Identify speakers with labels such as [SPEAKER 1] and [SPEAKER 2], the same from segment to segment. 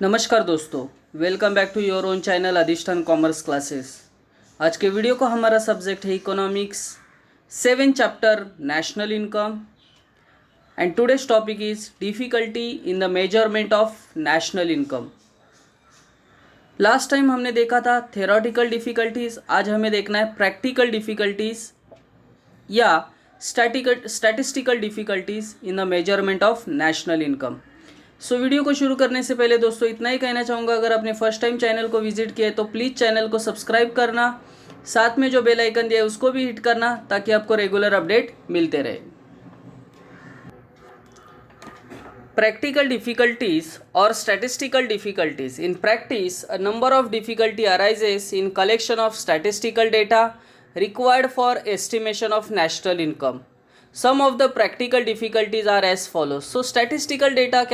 [SPEAKER 1] नमस्कार दोस्तों, welcome back to your own channel Adhishthan commerce classes. आज के वीडियो को हमारा सब्जेक्ट है economics 7 chapter national income and today's topic is difficulty in the measurement of national income. Last time हमने देखा था थ्योरेटिकल डिफ़िकल्टीज़, आज हमें देखना है प्रैक्टिकल डिफ़िकल्टीज़ या statistical difficulties in the measurement of national income. So video को शुरू करने से पहले दोस्तों इतना ही कहना चाहूँगा, अगर आपने फर्स्ट टाइम चैनल को विजिट किया है तो प्लीज़ चैनल को सब्सक्राइब करना, साथ में जो बेल आइकन दिया है उसको भी हिट करना ताकि आपको रेगुलर अपडेट मिलते रहे। प्रैक्टिकल डिफ़िकल्टीज और statistical difficulties. In practice a number of difficulty arises in collection of statistical data required for estimation of national income. Some of the practical difficulties are as follows. So statistical data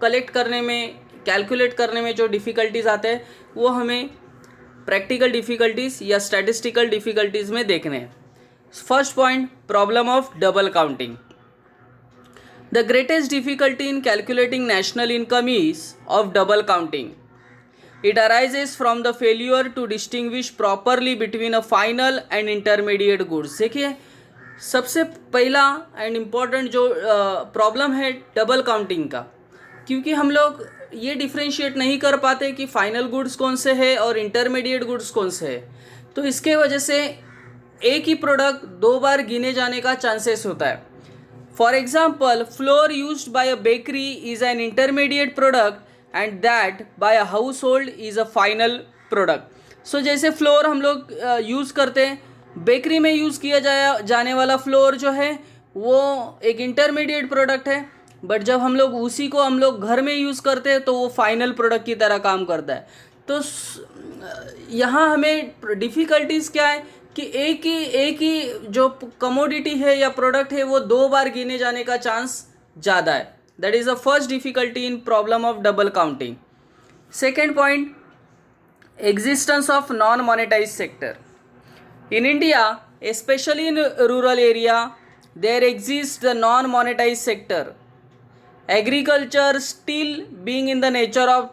[SPEAKER 1] collect करने में, calculate करने में जो difficulties आते हैं वो हमें practical difficulties या स्टैटिस्टिकल डिफ़िकल्टीज़ में देखने हैं। First point, problem of double counting. The greatest difficulty in calculating national income is of double counting. It arises from the failure to distinguish properly between a final and intermediate goods. देखिए, सबसे पहला and important जो problem है double counting का, क्योंकि हम लोग ये डिफ्रेंशिएट नहीं कर पाते कि फाइनल गुड्स कौन से है और इंटरमीडिएट गुड्स कौन से है। तो इसके वजह से एक ही प्रोडक्ट दो बार गिने जाने का चांसेस होता है। For example, flour used by a bakery is an intermediate product and that by a household is a final product. So जैसे फ्लोर हम लोग यूज़ करते हैं, बेकरी में यूज़ किया जाने वाला फ्लोर जो है वो एक इंटरमीडिएट प्रोडक्ट है, बट जब हम लोग घर में यूज़ करते हैं तो वो फाइनल प्रोडक्ट की तरह काम करता है। तो यहाँ हमें डिफ़िकल्टीज़ क्या है कि एक ही जो कमोडिटी है या प्रोडक्ट है वो दो बार गिने जाने का चांस ज़्यादा है। That is the first difficulty in problem of double counting. Second point, existence of non-monetized sector. In India, especially in rural area, there exists the non-monetized sector. Agriculture still being in the nature of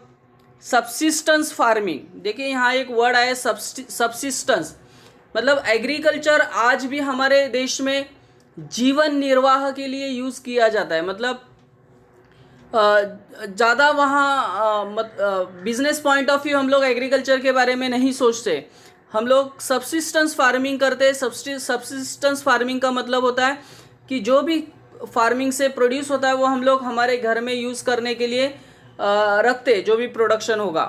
[SPEAKER 1] subsistence farming. देखिए यहाँ एक word आया subsistence, मतलब agriculture आज भी हमारे देश में जीवन निर्वाह के लिए यूज़ किया जाता है। मतलब ज़्यादा वहाँ बिजनेस पॉइंट ऑफ व्यू हम लोग एग्रीकल्चर के बारे में नहीं सोचते, हम लोग सब्सिस्टेंस फार्मिंग करते हैं। सब्सिस्टेंस फार्मिंग का मतलब होता है कि जो भी फार्मिंग से प्रोड्यूस होता है वो हम लोग हमारे घर में यूज़ करने के लिए रखते, जो भी प्रोडक्शन होगा।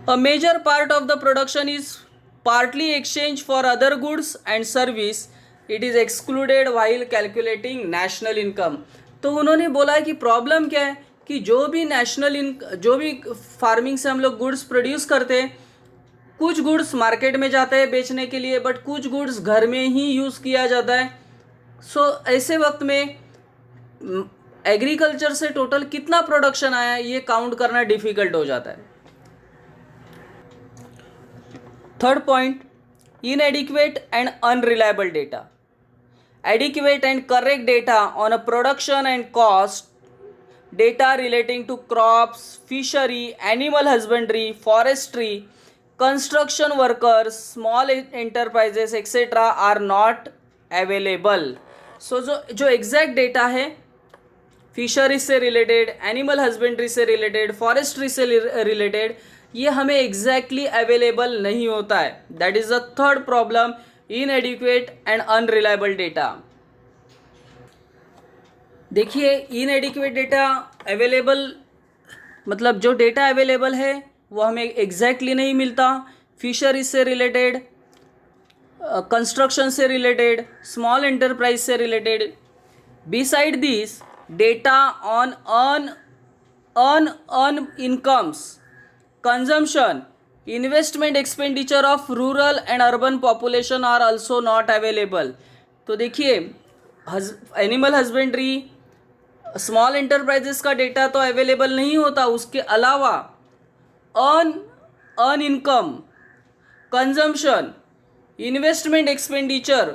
[SPEAKER 1] A major part of the production is partly exchange for other goods and service, it is excluded while calculating national income. तो उन्होंने बोला है कि प्रॉब्लम क्या है कि जो भी फार्मिंग से हम लोग गुड्स प्रोड्यूस करते हैं, कुछ गुड्स मार्केट में जाते हैं बेचने के लिए, बट कुछ गुड्स घर में ही यूज़ किया जाता है। सो ऐसे वक्त में एग्रीकल्चर से टोटल कितना प्रोडक्शन आया ये काउंट करना डिफ़िकल्ट हो जाता है। Third point, इनएडिक्वेट and unreliable data. Adequate and correct data on a production and cost data relating to crops, fishery, animal husbandry, forestry, construction workers, small enterprises etc. are not available. So जो exact data है fishery से related, animal husbandry से related, forestry से related, ये हमें exactly available नहीं होता है। That is the third problem, इनएडिक्वेट and unreliable data. देखिए, इनएडिक्वेट डेटा अवेलेबल मतलब जो डेटा अवेलेबल है वो हमें एग्जैक्टली नहीं मिलता। फिशरीज से रिलेटेड, कंस्ट्रक्शन से रिलेटेड, स्मॉल एंटरप्राइज से related. Beside this, data on earn incomes, consumption, investment expenditure of rural and urban population are also not available. तो देखिए, एनिमल हस्बेंड्री, स्मॉल एंटरप्राइजेस का डेटा तो available नहीं होता, उसके अलावा earn income, consumption, investment expenditure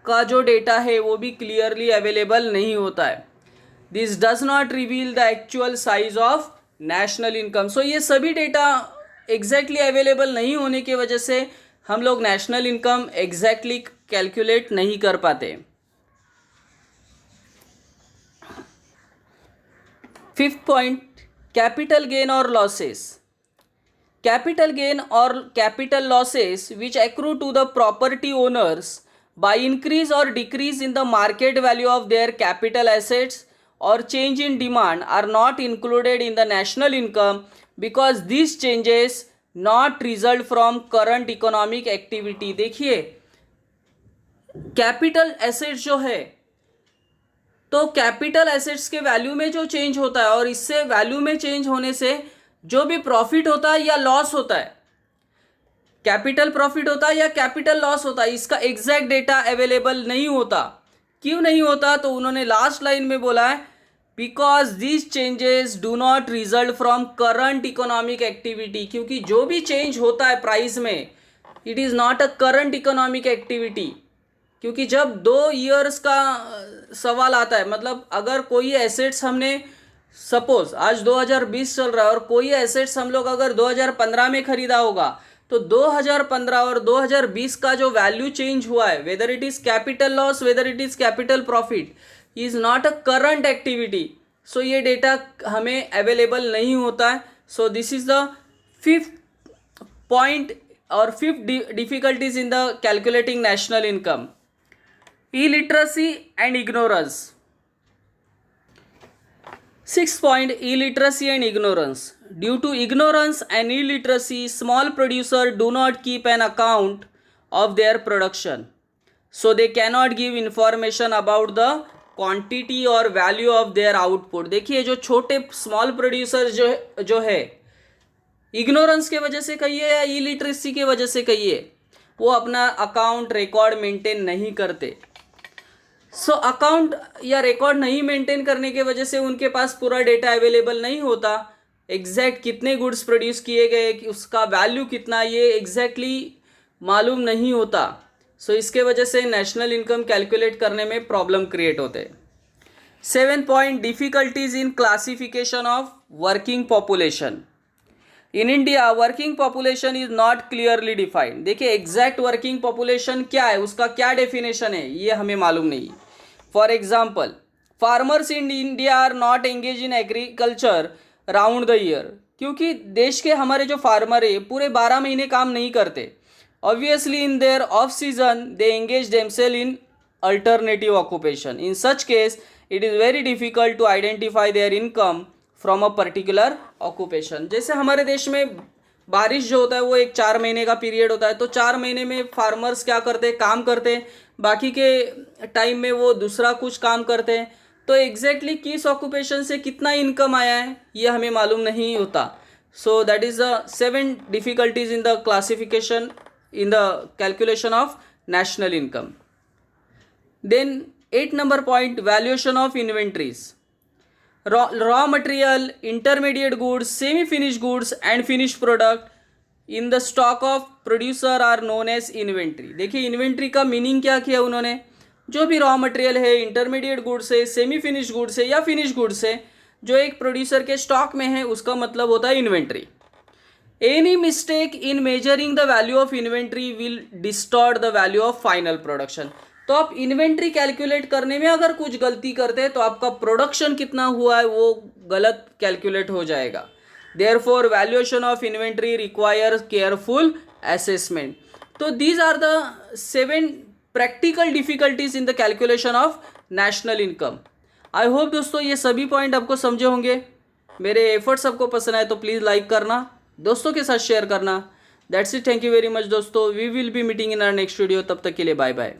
[SPEAKER 1] का जो डेटा है वो भी क्लियरली अवेलेबल नहीं होता है। This does not reveal the actual size of national income. So ये सभी डेटा एग्जैक्टली अवेलेबल नहीं होने की वजह से हम लोग नेशनल इनकम एग्जैक्टली कैलकुलेट नहीं कर पाते. फिफ्थ पॉइंट, कैपिटल गेन और लॉसेस. कैपिटल गेन और capital losses which accrue to the property owners by increase or decrease in the market value of their capital assets or change in demand are not included in the national income because these changes not result from current economic activity. देखिए capital assets जो है, तो capital assets के value में जो change होता है और इससे वैल्यू में चेंज होने से जो भी प्रॉफिट होता है या लॉस होता है, कैपिटल प्रॉफिट होता है या कैपिटल लॉस होता है, इसका एग्जैक्ट डेटा अवेलेबल नहीं होता. क्यों नहीं होता? तो उन्होंने लास्ट लाइन में बोला है because this changes do not result from current economic activity. क्योंकि जो भी चेंज होता है प्राइस में, it is not a current economic activity. क्योंकि जब 2 ईयर्स का सवाल आता है, मतलब अगर कोई एसेट्स हमने सपोज आज 2020 चल रहा है और कोई एसेट्स हम लोग अगर 2015 में खरीदा होगा, तो 2015 और 2020 का जो वैल्यू चेंज हुआ है, whether it is capital loss whether it is capital profit, is not a current activity. So ये डेटा हमें अवेलेबल नहीं होता है. So this is the fifth point और fifth difficulties in the calculating national income. illiteracy and ignorance. Sixth point, illiteracy and ignorance. Due to ignorance and illiteracy, small producers do not keep an account of their production, so they cannot give information about the quantity or value of their output. देखिए जो छोटे small producer जो है, ignorance के वजह से कहिए या इलिटरेसी के वजह से कहिए, वो अपना अकाउंट रिकॉर्ड मेंटेन नहीं करते. सो अकाउंट या रिकॉर्ड नहीं मेंटेन करने के वजह से उनके पास पूरा डेटा अवेलेबल नहीं होता. एग्जैक्ट कितने गुड्स प्रोड्यूस किए गए, उसका वैल्यू कितना, ये एग्जैक्टली मालूम नहीं होता. सो इसके वजह से नेशनल इनकम कैलकुलेट करने में प्रॉब्लम क्रिएट होते हैं. 7th point, difficulties in classification of working population. In India working population is not clearly defined. देखिए एग्जैक्ट वर्किंग पॉपुलेशन क्या है, उसका क्या डेफिनेशन है, ये हमें मालूम नहीं. For example, farmers in India are not engage in agriculture round the year. क्योंकि देश के हमारे जो फार्मर है पूरे 12 महीने काम नहीं करते. Obviously in their off season they engage themselves in alternative occupation. In such case it is very difficult to identify their income from a particular occupation. जैसे हमारे देश में बारिश जो होता है वो एक 4 महीने का पीरियड होता है, तो 4 महीने में फार्मर्स क्या करते हैं, काम करते हैं, बाकी के टाइम में वो दूसरा कुछ काम करते हैं. तो एग्जैक्टली किस ऑक्यूपेशन से कितना इनकम आया है ये हमें मालूम नहीं होता. So that is the 7 difficulties in the classification in the calculation of national income. Then 8 number point, valuation of inventories. raw material, intermediate goods, semi-finished goods and finished product in the stock of producer are known as inventory. देखिए inventory का meaning क्या किया उन्होंने, जो भी raw material है, intermediate goods है, semi finish goods है या फिनिश गुड्स है, जो एक प्रोड्यूसर के स्टॉक में है, उसका मतलब होता है inventory. Any mistake in measuring the value of inventory will distort the value of final production. तो आप इन्वेंट्री कैलकुलेट करने में अगर कुछ गलती करते हैं तो आपका प्रोडक्शन कितना हुआ है वो गलत कैलकुलेट हो जाएगा. Therefore valuation of inventory requires careful assessment. तो these are the 7 practical difficulties in the calculation of national income. I hope दोस्तों ये सभी पॉइंट आपको समझे होंगे. मेरे एफर्ट्स आपको पसंद आए तो प्लीज़ लाइक करना, दोस्तों के साथ शेयर करना. That's it, thank you very much दोस्तों. We will be meeting in our next video. तब तक के लिए बाय बाय.